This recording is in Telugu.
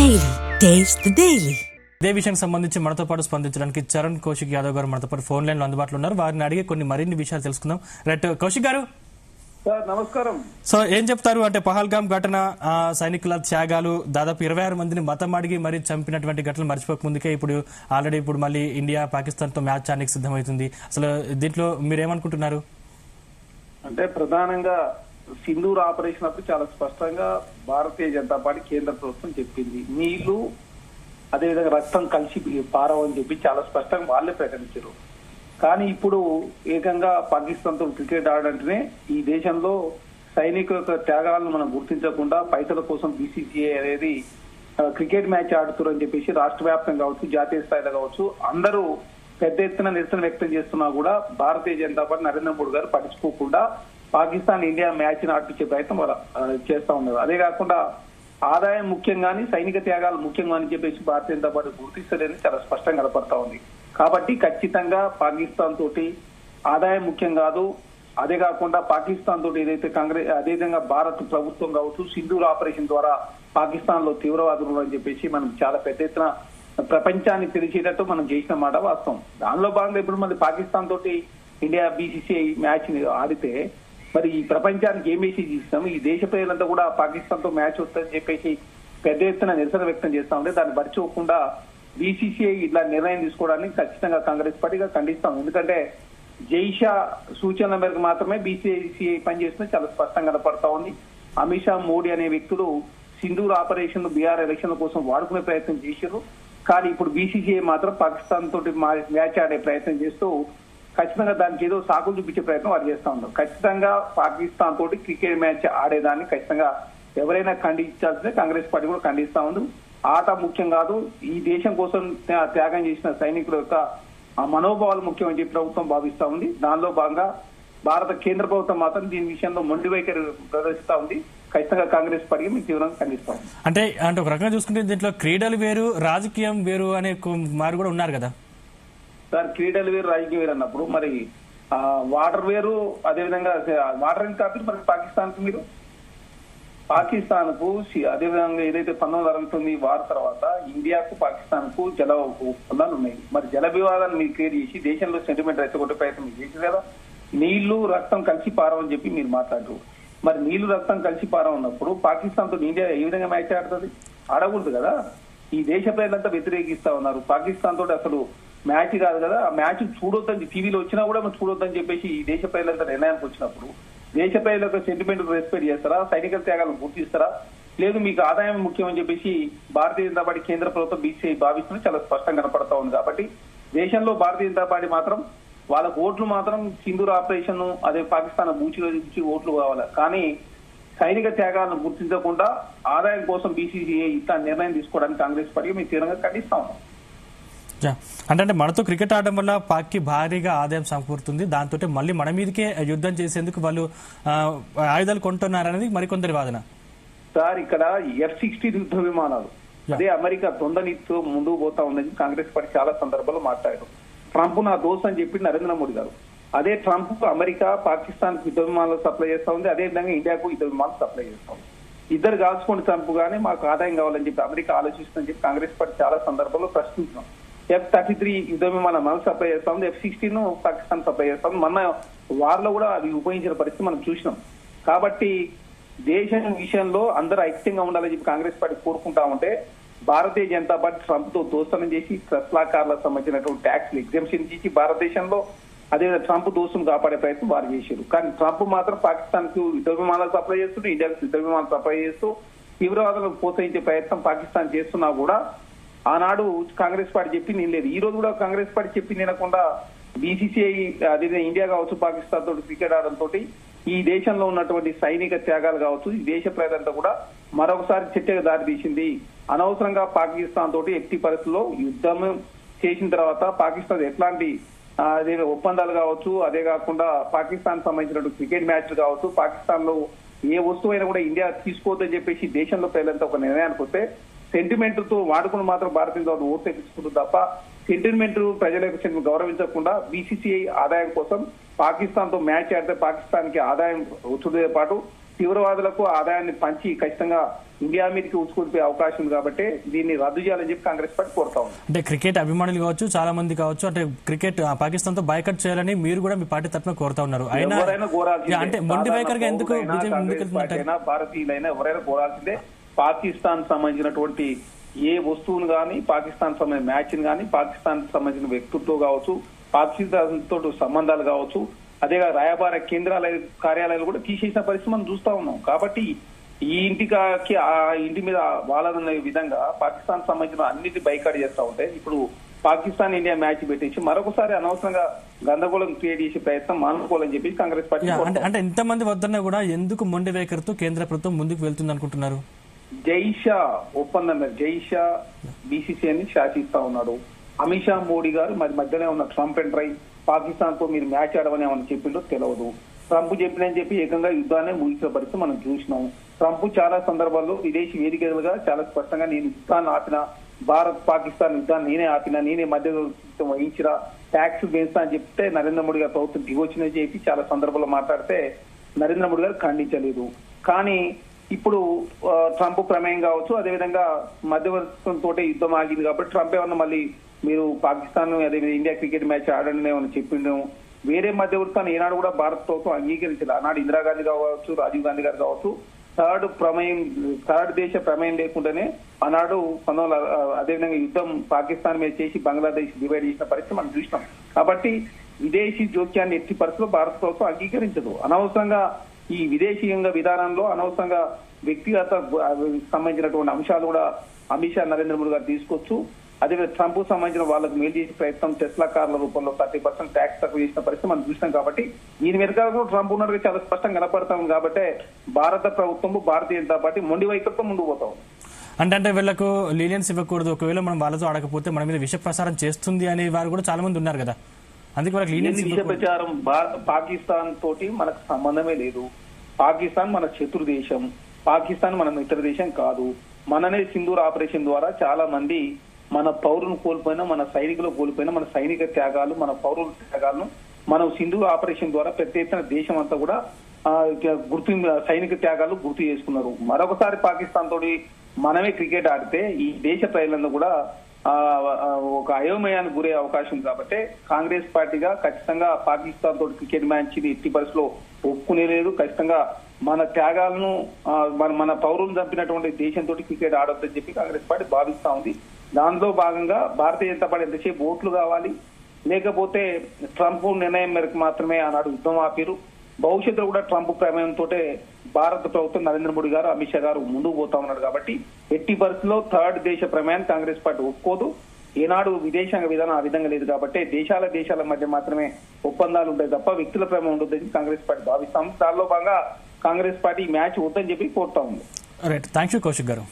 Daily taste the daily. ఇదే విషయానికి సంబంధించి మనతో పాటు స్పందించడానికి చరణ్ కౌశిక్ యాదవ్ గారు మనతో పాటు ఫోన్ లైన్ లో అందుబాటులో ఉన్నారు. వారిని అడిగి మరిన్ని విషయాలు తెలుసుకుందాం. రైట్ కౌశిక్ గారు, సార్ నమస్కారం. సో ఏం చెప్తారు అంటే పహల్గామ్ ఘటన, సైనికుల త్యాగాలు, దాదాపు 26 మందిని మతం అడిగి మరీ చంపినటువంటి ఘటనలు మర్చిపోక ముందుకే ఇప్పుడు మళ్ళీ ఇండియా పాకిస్తాన్ తో మ్యాచ్ ఆడడానికి సిద్ధమవుతుంది. అసలు దీంట్లో మీరేమనుకుంటున్నారు? అంటే ప్రధానంగా సింధూర్ ఆపరేషన్ అప్పుడు చాలా స్పష్టంగా భారతీయ జనతా పార్టీ కేంద్ర ప్రభుత్వం చెప్పింది, నీళ్లు అదేవిధంగా రక్తం కలిసి పారవని చెప్పి చాలా స్పష్టంగా వాళ్ళే ప్రకటించారు. కానీ ఇప్పుడు ఏకంగా పాకిస్తాన్ తో క్రికెట్ ఆడంటేనే ఈ దేశంలో సైనికుల యొక్క త్యాగాలను మనం గుర్తించకుండా పైసల కోసం బీసీసీఐ అనేది క్రికెట్ మ్యాచ్ ఆడుతారని చెప్పేసి రాష్ట్ర వ్యాప్తంగా కావచ్చు, జాతీయ స్థాయిలో కావచ్చు అందరూ పెద్ద ఎత్తున నిరసన వ్యక్తం చేస్తున్నా కూడా భారతీయ జనతా పార్టీ నరేంద్ర మోడీ గారు పట్టించుకోకుండా పాకిస్తాన్ ఇండియా మ్యాచ్ ని ఆడిపించే ప్రయత్నం చేస్తా ఉన్నారు. అదే కాకుండా ఆదాయం ముఖ్యంగాని సైనిక త్యాగాలు ముఖ్యంగా అని చెప్పేసి భారతీయ జనతా పార్టీ గుర్తిస్తలేదని చాలా స్పష్టంగా కనపడతా ఉంది. కాబట్టి ఖచ్చితంగా పాకిస్తాన్ తోటి ఆదాయం ముఖ్యం కాదు. అదే కాకుండా పాకిస్తాన్ తోటి ఏదైతే కాంగ్రెస్ అదేవిధంగా భారత్ ప్రభుత్వం కావచ్చు సింధూర్ ఆపరేషన్ ద్వారా పాకిస్తాన్ లో తీవ్రవాదులు అని చెప్పేసి మనం చాలా పెద్ద ఎత్తున ప్రపంచాన్ని తెలిసేటట్టు మనం చేసిన మాట వాస్తవం. దానిలో భాగంగా ఇప్పుడు మళ్ళీ పాకిస్తాన్ తోటి ఇండియా బీసీసీఐ మ్యాచ్ ని ఆడితే మరి ఈ ప్రపంచానికి ఏ మెసేజ్ ఇస్తాం? ఈ దేశ ప్రజలంతా కూడా పాకిస్తాన్ తో మ్యాచ్ వస్తుందని చెప్పేసి పెద్ద ఎత్తున నిరసన వ్యక్తం చేస్తా ఉంటే దాన్ని మర్చిపోకుండా బీసీసీఐ ఇట్లా నిర్ణయం తీసుకోవడానికి ఖచ్చితంగా కాంగ్రెస్ పార్టీగా ఖండిస్తాం. ఎందుకంటే జైషా సూచనల మేరకు మాత్రమే బీసీసీఐ పనిచేస్తుందని చాలా స్పష్టంగా కనపడతా ఉంది. అమిత్ షా, మోడీ అనే వ్యక్తులు సింధూర్ ఆపరేషన్ బీహార్ ఎలక్షన్ల కోసం వాడుకునే ప్రయత్నం చేశారు. కానీ ఇప్పుడు బీసీసీఐ మాత్రం పాకిస్తాన్ తోటి మ్యాచ్ ఆడే ప్రయత్నం చేస్తూ ఖచ్చితంగా దానికి ఏదో సాకులు చూపించే ప్రయత్నం వారు చేస్తా ఉన్నారు. ఖచ్చితంగా పాకిస్తాన్ తోటి క్రికెట్ మ్యాచ్ ఆడేదాన్ని ఖచ్చితంగా ఎవరైనా ఖండించాల్సిందే. కాంగ్రెస్ పార్టీ కూడా ఖండిస్తా ఉంది. ఆట ముఖ్యం కాదు, ఈ దేశం కోసం త్యాగం చేసిన సైనికుల యొక్క మనోభావాలు ముఖ్యమని చెప్పి ప్రభుత్వం భావిస్తా ఉంది. దానిలో భాగంగా భారత కేంద్ర ప్రభుత్వం మాత్రం దీని విషయంలో మొండి వైఖరి ప్రదర్శిస్తా ఉంది. ఖచ్చితంగా కాంగ్రెస్ పార్టీకి మేము తీవ్రంగా ఖండిస్తాం. అంటే ఒక రకంగా చూసుకుంటే దీంట్లో క్రీడలు వేరు, రాజకీయం వేరు అనే మారు కూడా ఉన్నారు కదా సార్. క్రీడలు వేరు, రాజకీయం వేరు అన్నప్పుడు మరి వాటర్ వేరు, అదేవిధంగా వాటర్ అని కాదు మరి పాకిస్తాన్ కు మీరు పాకిస్తాన్ కు అదేవిధంగా ఏదైతే 1969 వార్ తర్వాత ఇండియాకు పాకిస్తాన్ కు జల ఒప్పందాలు ఉన్నాయి. మరి జల వివాదాన్ని మీరు క్రియేట్ చేసి దేశంలో సెంటిమెంట్ రెచ్చగొట్టే ప్రయత్నం మీరు చేశారు కదా. నీళ్లు రక్తం కలిసి పారవని చెప్పి మీరు మాట్లాడరు. మరి నీళ్లు రక్తం కలిసి పారం ఉన్నప్పుడు పాకిస్తాన్ తో ఇండియా ఏ విధంగా మ్యాచ్ ఆడుతుంది? ఆడకూడదు కదా. ఈ దేశ ప్రజలంతా వ్యతిరేకిస్తా ఉన్నారు. పాకిస్తాన్ తోటి అసలు మ్యాచ్ కాదు కదా, ఆ మ్యాచ్ చూడొద్దని టీవీలో వచ్చినా కూడా చూడొద్దని చెప్పేసి ఈ దేశ ప్రజలంతా నిర్ణయానికి వచ్చినప్పుడు దేశ ప్రజల యొక్క సెంటిమెంట్ రెస్పెక్ట్ చేస్తారా? సైనిక త్యాగాలను గుర్తిస్తారా? లేదు మీకు ఆదాయం ముఖ్యమని చెప్పేసి భారతీయ జనతా పార్టీ కేంద్ర ప్రభుత్వం బీసీఐ భావిస్తున్నది చాలా స్పష్టంగా కనపడతా ఉంది. కాబట్టి దేశంలో భారతీయ జనతా పార్టీ మాత్రం వాళ్ళకు ఓట్లు మాత్రం సింధూర్ ఆపరేషన్ అదే పాకిస్తాన్ బూచిలో చూసి ఓట్లు కావాలి. కానీ సైనిక త్యాగాలను గుర్తించకుండా ఆదాయం కోసం బీసీసీఐ ఇట్లా నిర్ణయం తీసుకోవడానికి కాంగ్రెస్ పార్టీ మేము తీవ్రంగా ఖండిస్తా ఉన్నాం. అంటే మనతో క్రికెట్ ఆడడం వల్ల పాక్ కి భారీగా ఆదాయం సమకూరుతుంది. దాంతో మళ్ళీ మన మీదకే యుద్ధం చేసేందుకు వాళ్ళు ఆయుధాలు కొంటున్నారనేది మరికొందరి వాదన. సార్ ఇక్కడ F-16 యుద్ధ విమానాలు అదే అమెరికా దొందనితో ముందుకు పోతా ఉందని కాంగ్రెస్ పార్టీ చాలా సందర్భాల్లో మాట్లాడారు. ట్రంప్ నా దోస్త్ అని చెప్పి నరేంద్ర మోడీ గారు. అదే ట్రంప్ అమెరికా పాకిస్తాన్ కు యుద్ధ విమానాలు సప్లై చేస్తా ఉంది, అదే విధంగా ఇండియాకు యుద్ధ విమానాలు సప్లై చేస్తా ఉంది. ఇద్దరు కాల్చుకోండి ట్రంప్ గానీ మాకు ఆదాయం కావాలని చెప్పి అమెరికా ఆలోచిస్తుందని చెప్పి కాంగ్రెస్ పార్టీ చాలా సందర్భాల్లో ప్రశ్నించాం. F-33 యుద్ధ విమానం మనం సప్లై చేస్తా ఉంది, F-16 పాకిస్తాన్ సప్లై చేస్తా ఉంది. మన వారిలో కూడా అవి ఉపయోగించిన పరిస్థితి మనం చూసినాం. కాబట్టి దేశం విషయంలో అందరూ ఐక్యంగా ఉండాలని చెప్పి కాంగ్రెస్ పార్టీ కోరుకుంటా ఉంటే భారతీయ జనతా పార్టీ ట్రంప్ తో దోస్తనం చేసి టెస్లా కార్లకు సంబంధించినటువంటి ట్యాక్స్ ఎగ్జంప్షన్ చేసి భారతదేశంలో అదే ట్రంప్ దోస్తును కాపాడే ప్రయత్నం వారు చేశారు. కానీ ట్రంప్ మాత్రం పాకిస్తాన్ కు యుద్ధ విమానాలు సప్లై చేస్తూ ఇండియాకు యుద్ధ విమానాలు సప్లై చేస్తూ తీవ్రవాదులకు ప్రోత్సహించే ప్రయత్నం పాకిస్తాన్ చేస్తున్నా కూడా ఆనాడు కాంగ్రెస్ పార్టీ చెప్పింది లేదు. ఈ రోజు కూడా కాంగ్రెస్ పార్టీ చెప్పింది వినకుండా బీసీసీఐ అదే ఇండియా కావచ్చు పాకిస్తాన్ తోటి క్రికెట్ ఆడడంతో ఈ దేశంలో ఉన్నటువంటి సైనిక త్యాగాలు కావచ్చు ఈ దేశ ప్రజలంతా కూడా మరొకసారి చర్చకు దారితీసింది. అనవసరంగా పాకిస్తాన్ తోటి ఎట్టి పరిస్థితుల్లో యుద్ధం చేసిన తర్వాత పాకిస్తాన్ ఎట్లాంటి అదే ఒప్పందాలు కావచ్చు, అదే కాకుండా పాకిస్తాన్ సంబంధించినటువంటి క్రికెట్ మ్యాచ్లు కావచ్చు, పాకిస్తాన్ లో ఏ వస్తువు అయినా కూడా ఇండియా తీసుకోవద్దని చెప్పేసి దేశంలో ప్రజలంతా ఒక నిర్ణయానికి వస్తే సెంటిమెంట్ తో వాడుకుని మాత్రం భారతీయ జనతా ఓటు తెచ్చుకుంటుంది తప్ప సెంటిమెంట్ ప్రజల యొక్క గౌరవించకుండా బీసీసీఐ ఆదాయం కోసం పాకిస్తాన్ తో మ్యాచ్ ఆడితే పాకిస్తాన్ కి ఆదాయం వచ్చుతో పాటు తీవ్రవాదులకు ఆదాయాన్ని పంచి ఖచ్చితంగా ఇండియా మీదకి ఉచ్చుకొడిపోయే అవకాశం ఉంది కాబట్టి దీన్ని రద్దు చేయాలని చెప్పి కాంగ్రెస్ పార్టీ కోరుతా ఉంది. అంటే క్రికెట్ అభిమానులు కావచ్చు, చాలా మంది కావచ్చు, అంటే క్రికెట్ పాకిస్తాన్ తో బాయ్కట్ చేయాలని మీరు కూడా మీ పార్టీ తరఫున కోరుతా ఉన్నారు. అంటే మొండి వైఖరిగా ఎందుకు భారతీయులైనా ఎవరైనా కోరాల్సిందే. పాకిస్తాన్ సంబంధించినటువంటి ఏ వస్తువును కానీ, పాకిస్తాన్ సంబంధించిన మ్యాచ్ ని కానీ, పాకిస్తాన్ సంబంధించిన వ్యక్తులతో కావచ్చు, పాకిస్తాన్ తోటి సంబంధాలు కావచ్చు, అదే రాయబార కార్యాలయాలు కూడా తీసేసిన పరిస్థితి మనం చూస్తా ఉన్నాం. కాబట్టి ఈ ఇంటికి ఆ ఇంటి మీద వాళ్ళన్న విధంగా పాకిస్తాన్ సంబంధించిన అన్నిటి బైకాట్ చేస్తా ఉంటాయి. ఇప్పుడు పాకిస్తాన్ ఇండియా మ్యాచ్ పెట్టేసి మరొకసారి అనవసరంగా గందరగోళం క్రియేట్ చేసే ప్రయత్నం మానుకోవాలని చెప్పి కాంగ్రెస్ పార్టీ. అంటే ఇంతమంది వద్దన్నా కూడా ఎందుకు మొండి వైఖరితో కేంద్ర ప్రభుత్వం ముందుకు వెళ్తుంది అనుకుంటున్నారు? జైషా ఒప్పందం మీద జైషా బీసీసీఐని శాసిస్తా ఉన్నాడు. అమిత్ షా మోడీ గారు మరి మధ్యలో ఉన్న ట్రంప్ అండ్ ట్రై పాకిస్తాన్ తో మీరు మ్యాచ్ ఆడమని ఏమని చెప్పిండో తెలియదు. ట్రంప్ చెప్పినని చెప్పి ఏకంగా యుద్ధాన్ని ముగిసిన పరిస్థితి మనం చూసినాం. ట్రంప్ చాలా సందర్భాల్లో విదేశీ వేదికలుగా చాలా స్పష్టంగా నేను యుద్ధాన్ని ఆపిన, భారత్ పాకిస్తాన్ యుద్ధాన్ని నేనే ఆపిన, నేనే మధ్యవర్తిత్వం వహించిన, ట్యాక్స్ వేస్తా అని చెప్తే నరేంద్ర మోడీ గారు ప్రభుత్వం దిగొచ్చిందని చెప్పి చాలా సందర్భాల్లో మాట్లాడితే నరేంద్ర మోడీ గారు ఖండించలేదు. కానీ ఇప్పుడు ట్రంప్ ప్రమేయం కావచ్చు, అదేవిధంగా మధ్యవర్తిత్వంతో యుద్ధం ఆగింది కాబట్టి ట్రంప్ ఏమన్నా మళ్ళీ మీరు పాకిస్తాన్ అదేవిధంగా ఇండియా క్రికెట్ మ్యాచ్ ఆడండి ఏమన్నా చెప్పిండు. వేరే మధ్యవర్తాన్ని ఏనాడు కూడా భారత్ ప్రభుత్వం అంగీకరించాలి. ఆనాడు ఇందిరాగాంధీ కావచ్చు, రాజీవ్ గాంధీ గారు కావచ్చు, థర్డ్ దేశ ప్రమేయం లేకుండానే ఆనాడు అదేవిధంగా యుద్ధం పాకిస్తాన్ మీద చేసి బంగ్లాదేశ్ డివైడ్ చేసిన పరిస్థితి మనం చూసినాం. కాబట్టి విదేశీ జోక్యాన్ని ఎట్టి పరిస్థితుల్లో భారత ప్రభుత్వం అంగీకరించదు. అనవసరంగా ఈ విదేశీయంగా విధానంలో అనవసరంగా వ్యక్తిగత సంబంధించినటువంటి అంశాలు కూడా అమిత్ షా నరేంద్ర మోడీ గారు తీసుకోవచ్చు. అదేవిధంగా ట్రంప్ సంబంధించిన వాళ్ళకు మేలు చేసే ప్రయత్నం టెస్లా కార్ల రూపంలో 30% ట్యాక్స్ తక్కువ చేసిన పరిస్థితి మనం చూసినాం. కాబట్టి దీని వెనకాల ట్రంప్ ఉన్నట్టుగా చాలా స్పష్టంగా కనపడతాం. కాబట్టి భారత ప్రభుత్వం, భారతీయ జనతా పార్టీ మొండి వైఖరితో ముందుకు పోతాం. అంటే వీళ్ళకు లీనియన్స్ ఇవ్వకూడదు, ఒకవేళ మనం వాళ్ళతో ఆడకపోతే మన మీద విష ప్రసారం చేస్తుంది అనే వారు కూడా చాలా మంది ఉన్నారు కదా. అందుకే వాళ్ళకి లీనియన్స్ విష ప్రచారం పాకిస్తాన్ తోటి మనకు సంబంధమే లేదు. పాకిస్తాన్ మన శత్రు దేశం, పాకిస్తాన్ మన మిత్ర దేశం కాదు. మననే సింధూర్ ఆపరేషన్ ద్వారా చాలా మంది మన పౌరులను కోల్పోయినా, మన సైనికులు కోల్పోయినా, మన సైనిక త్యాగాలు, మన పౌరుల త్యాగాలను మనం సింధూర్ ఆపరేషన్ ద్వారా పెద్ద ఎత్తున దేశం అంతా కూడా సైనిక త్యాగాలు గుర్తు చేసుకున్నారు. మరొకసారి పాకిస్తాన్ తోటి మనమే క్రికెట్ ఆడితే ఈ దేశ ప్రజలందరూ కూడా ఒక అయోమయానికి గురే అవకాశం. కాబట్టి కాంగ్రెస్ పార్టీగా ఖచ్చితంగా పాకిస్తాన్ తోటి క్రికెట్ మ్యాచ్ ఎట్టి పరిస్థితిలో ఒప్పుకునేలేదు. ఖచ్చితంగా మన త్యాగాలను మన పౌరులను చంపినటువంటి దేశంతో క్రికెట్ ఆడొద్దని చెప్పి కాంగ్రెస్ పార్టీ భావిస్తా ఉంది. దానిలో భాగంగా భారతీయ జనతా పార్టీ ఎంతసేపు ఓట్లు కావాలి, లేకపోతే ట్రంప్ నిర్ణయం మేరకు మాత్రమే ఆనాడు యుద్ధం ఆపిరు. భవిష్యత్తులో కూడా ట్రంప్ ప్రమేయంతో భారత ప్రభుత్వం నరేంద్ర మోడీ గారు, అమిత్ షా గారు ముందుకు పోతా ఉన్నారు. కాబట్టి ఎట్టి పరిస్థితుల్లో థర్డ్ దేశ ప్రమేయాన్ని కాంగ్రెస్ పార్టీ ఒప్పుకోదు. ఏనాడు విదేశాంగ విధానం ఆ విధంగా లేదు. కాబట్టి దేశాల మధ్య మాత్రమే ఒప్పందాలు ఉంటాయి తప్ప వ్యక్తుల ప్రమేయం ఉండొద్దని కాంగ్రెస్ పార్టీ భావిస్తాం. దానిలో భాగంగా కాంగ్రెస్ పార్టీ మ్యాచ్ వద్దని చెప్పి కోరుతా ఉంది. రైట్, థ్యాంక్ యూ కౌశిక్ గారు.